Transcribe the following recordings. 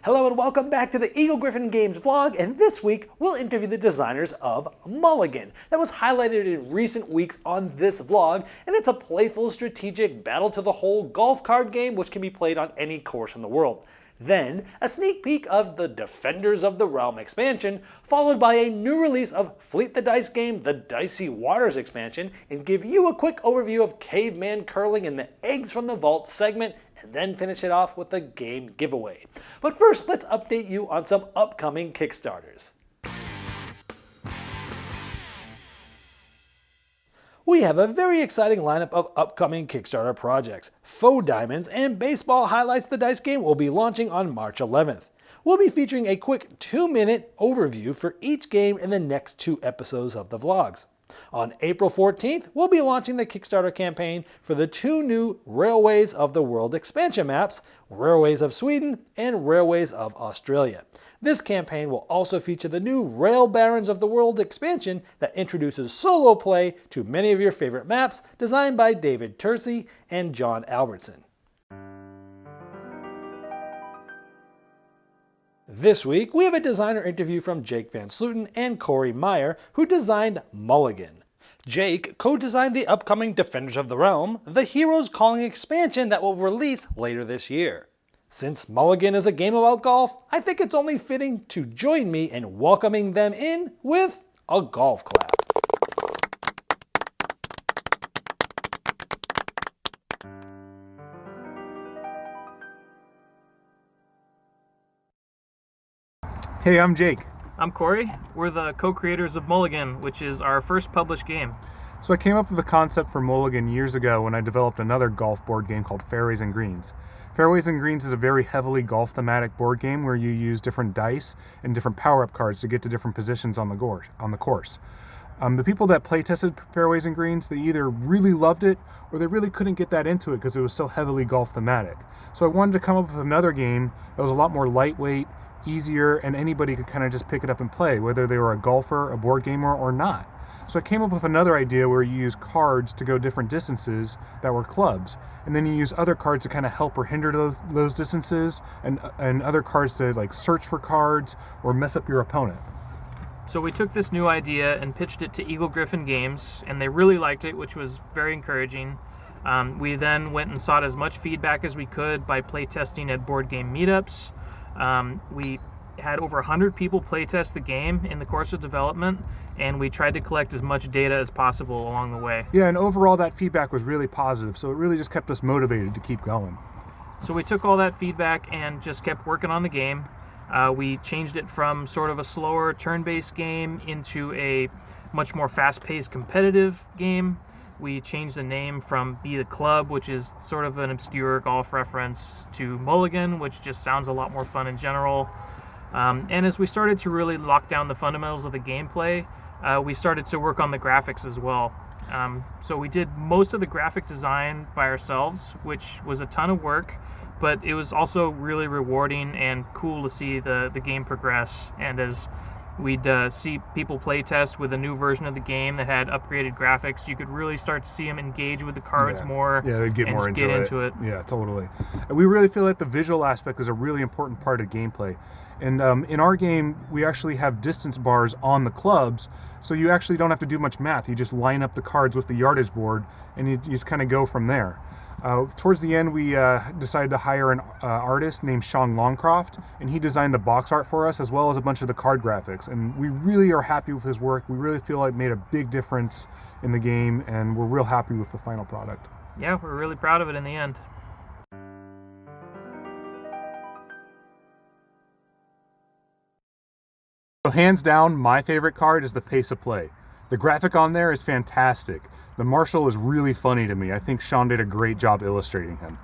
Hello and welcome back to the Eagle-Gryphon Games vlog, and this week we'll interview the designers of Mulligan. That was highlighted in recent weeks on this vlog, and it's a playful, strategic, battle-to-the-hole golf card game which can be played on any course in the world. Then, a sneak peek of the Defenders of the Realm expansion, followed by a new release of Fleet the Dice game, the Dicey Waters expansion, and give you a quick overview of Caveman curling in the Eggs from the Vault segment, and then finish it off with a game giveaway. But first, let's update you on some upcoming Kickstarters. We have a very exciting lineup of upcoming Kickstarter projects. Faux Diamonds and Baseball Highlights the Dice game will be launching on March 11th. We'll be featuring a quick 2-minute overview for each game in the next 2 episodes of the vlogs. On April 14th, we'll be launching the Kickstarter campaign for the 2 new Railways of the World expansion maps, Railways of Sweden and Railways of Australia. This campaign will also feature the new Rail Barons of the World expansion that introduces solo play to many of your favorite maps, designed by David Tercey and John Albertson. This week, we have a designer interview from Jake Van Slooten and Corey Meyer, who designed Mulligan. Jake co-designed the upcoming Defenders of the Realm, the Heroes Calling expansion that will release later this year. Since Mulligan is a game about golf, I think it's only fitting to join me in welcoming them in with a golf clap. Hey, I'm Jake. I'm Corey. We're the co-creators of Mulligan, which is our first published game. So I came up with the concept for Mulligan years ago when I developed another golf board game called Fairways and Greens. Fairways and Greens is a very heavily golf thematic board game where you use different dice and different power-up cards to get to different positions on the course. The people that play tested Fairways and Greens, they either really loved it or they really couldn't get that into it because it was so heavily golf thematic. So I wanted to come up with another game that was a lot more lightweight, easier, and anybody could kind of just pick it up and play, whether they were a golfer, a board gamer, or not. So I came up with another idea where you use cards to go different distances that were clubs, and then you use other cards to kind of help or hinder those distances, and other cards to like search for cards or mess up your opponent. So we took this new idea and pitched it to Eagle-Gryphon Games, and they really liked it, which was very encouraging. We then went and sought as much feedback as we could by playtesting at board game meetups. We had over 100 people playtest the game in the course of development, and we tried to collect as much data as possible along the way. Yeah, and overall that feedback was really positive, so it really just kept us motivated to keep going. So we took all that feedback and just kept working on the game. We changed it from sort of a slower turn-based game into a much more fast-paced competitive game. We changed the name from Be the Club, which is sort of an obscure golf reference, to Mulligan, which just sounds a lot more fun in general. And as we started to really lock down the fundamentals of the gameplay, we started to work on the graphics as well. So we did most of the graphic design by ourselves, which was a ton of work, but it was also really rewarding and cool to see the game progress. And as we'd see people play test with a new version of the game that had upgraded graphics, you could really start to see them engage with the cards more. Yeah, they'd get more into it. Yeah, totally. And we really feel like the visual aspect is a really important part of gameplay. And in our game, we actually have distance bars on the clubs, so you actually don't have to do much math. You just line up the cards with the yardage board, and you just kind of go from there. Towards the end, we decided to hire an artist named Sean Longcroft, and he designed the box art for us as well as a bunch of the card graphics. And we really are happy with his work. We really feel like it made a big difference in the game, and we're real happy with the final product. Yeah, we're really proud of it in the end. So hands down, my favorite card is the Pace of Play. The graphic on there is fantastic. The Marshal is really funny to me. I think Sean did a great job illustrating him.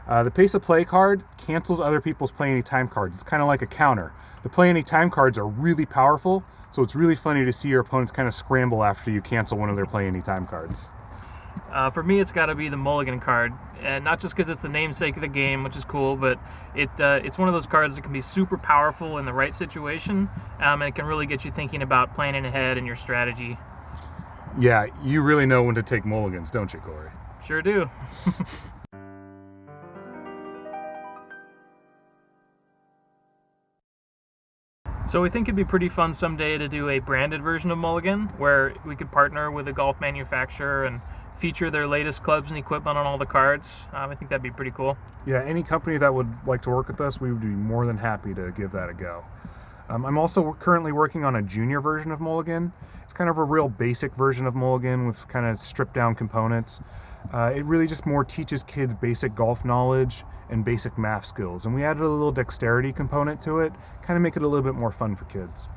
The Pace of Play card cancels other people's Play Anytime cards. It's kind of like a counter. The Play Anytime cards are really powerful, so it's really funny to see your opponents kind of scramble after you cancel one of their Play Anytime cards. For me, it's got to be the Mulligan card, and not just because it's the namesake of the game, which is cool, but it's one of those cards that can be super powerful in the right situation, and it can really get you thinking about planning ahead and your strategy. Yeah, you really know when to take mulligans, don't you, Corey? Sure do. So we think it'd be pretty fun someday to do a branded version of Mulligan, where we could partner with a golf manufacturer and feature their latest clubs and equipment on all the cards. I think that'd be pretty cool. Yeah, any company that would like to work with us, we would be more than happy to give that a go. I'm also currently working on a junior version of Mulligan. It's kind of a real basic version of Mulligan with kind of stripped down components. It really just more teaches kids basic golf knowledge and basic math skills. And we added a little dexterity component to it, kind of make it a little bit more fun for kids.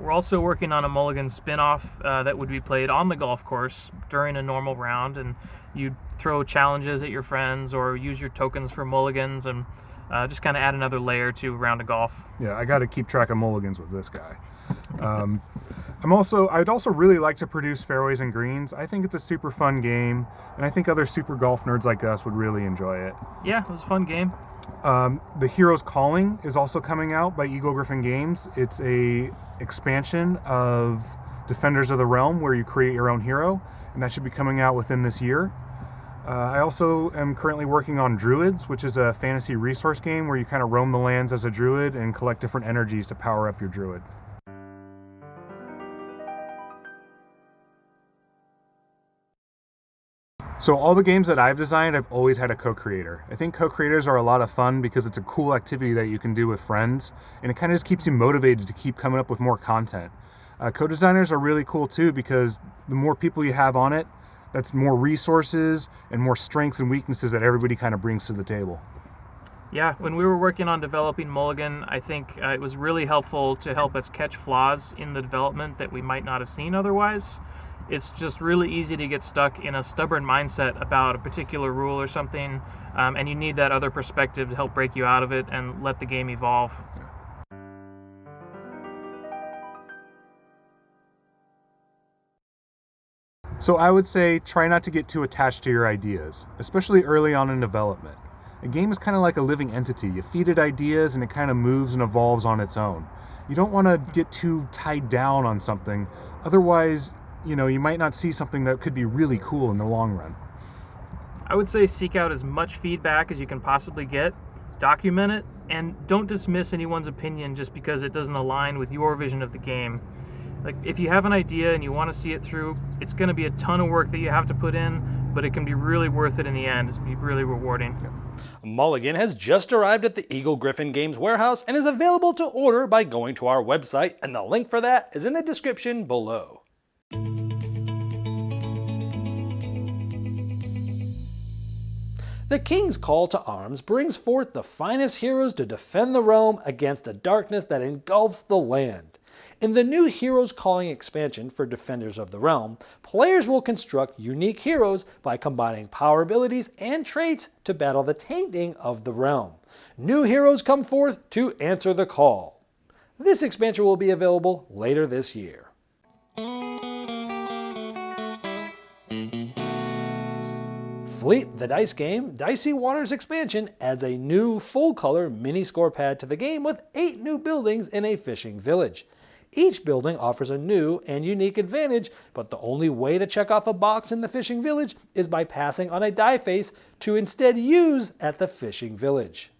We're also working on a Mulligan spin-off that would be played on the golf course during a normal round, and you'd throw challenges at your friends or use your tokens for mulligans and just kind of add another layer to a round of golf. Yeah, I got to keep track of mulligans with this guy. I'd also really like to produce Fairways and Greens. I think it's a super fun game, and I think other super golf nerds like us would really enjoy it. Yeah, it was a fun game. The Heroes Calling is also coming out by Eagle-Gryphon Games. It's a expansion of Defenders of the Realm where you create your own hero, and that should be coming out within this year. I also am currently working on Druids, which is a fantasy resource game where you kind of roam the lands as a druid and collect different energies to power up your druid. So all the games that I've designed, I've always had a co-creator. I think co-creators are a lot of fun because it's a cool activity that you can do with friends, and it kind of just keeps you motivated to keep coming up with more content. Co-designers are really cool too because the more people you have on it, that's more resources and more strengths and weaknesses that everybody kind of brings to the table. Yeah, when we were working on developing Mulligan, I think it was really helpful to help us catch flaws in the development that we might not have seen otherwise. It's just really easy to get stuck in a stubborn mindset about a particular rule or something, and you need that other perspective to help break you out of it and let the game evolve. So I would say try not to get too attached to your ideas, especially early on in development. A game is kind of like a living entity. You feed it ideas and it kind of moves and evolves on its own. You don't want to get too tied down on something, otherwise you might not see something that could be really cool in the long run. I would say seek out as much feedback as you can possibly get, document it, and don't dismiss anyone's opinion just because it doesn't align with your vision of the game. Like, if you have an idea and you want to see it through, it's going to be a ton of work that you have to put in, but it can be really worth it in the end. It'll be really rewarding. Mulligan has just arrived at the Eagle-Gryphon Games warehouse and is available to order by going to our website, and the link for that is in the description below. The King's Call to Arms brings forth the finest heroes to defend the realm against a darkness that engulfs the land. In the new Heroes Calling expansion for Defenders of the Realm, players will construct unique heroes by combining power abilities and traits to battle the tainting of the realm. New heroes come forth to answer the call. This expansion will be available later this year. Fleet the Dice game, Dicey Waters expansion adds a new full-color mini score pad to the game with 8 new buildings in a fishing village. Each building offers a new and unique advantage, but the only way to check off a box in the fishing village is by passing on a die face to instead use at the fishing village.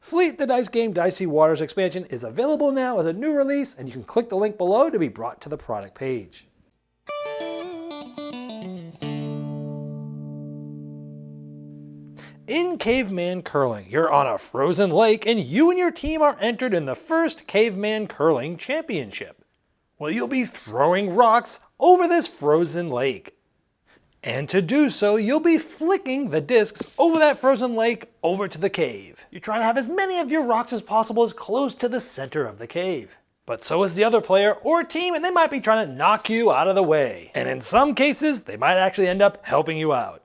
Fleet the Dice game, Dicey Waters expansion is available now as a new release, and you can click the link below to be brought to the product page. In Caveman Curling, you're on a frozen lake and you and your team are entered in the first Caveman Curling Championship. Well, you'll be throwing rocks over this frozen lake. And to do so, you'll be flicking the discs over that frozen lake over to the cave. You're trying to have as many of your rocks as possible as close to the center of the cave. But so is the other player or team, and they might be trying to knock you out of the way. And in some cases, they might actually end up helping you out.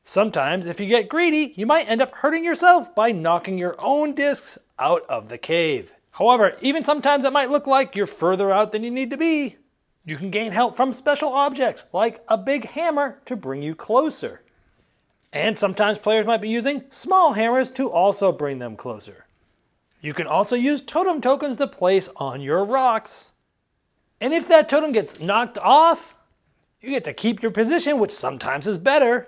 Sometimes, if you get greedy, you might end up hurting yourself by knocking your own discs out of the cave. However, even sometimes it might look like you're further out than you need to be. You can gain help from special objects, like a big hammer, to bring you closer. And sometimes players might be using small hammers to also bring them closer. You can also use totem tokens to place on your rocks. And if that totem gets knocked off, you get to keep your position, which sometimes is better.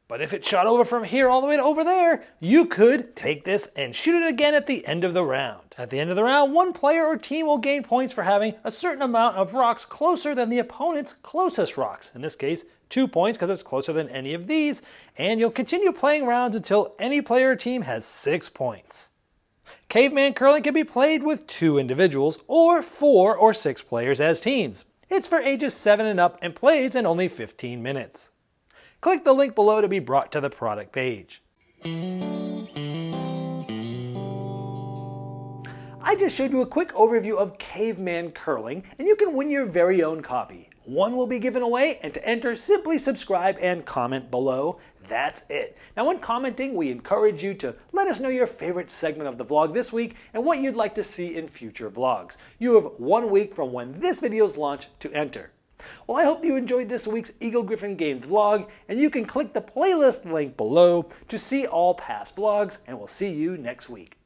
But if it shot over from here all the way to over there, you could take this and shoot it again at the end of the round. At the end of the round, one player or team will gain points for having a certain amount of rocks closer than the opponent's closest rocks. In this case, 2 points because it's closer than any of these, and you'll continue playing rounds until any player or team has 6 points. Caveman curling can be played with 2 individuals or 4 or 6 players as teams. It's for ages 7 and up and plays in only 15 minutes. Click the link below to be brought to the product page. I just showed you a quick overview of Caveman curling, and you can win your very own copy. One will be given away, and to enter, simply subscribe and comment below. That's it. Now when commenting, we encourage you to let us know your favorite segment of the vlog this week and what you'd like to see in future vlogs. You have 1 week from when this video is launched to enter. Well, I hope you enjoyed this week's Eagle-Gryphon Games vlog, and you can click the playlist link below to see all past vlogs, and we'll see you next week.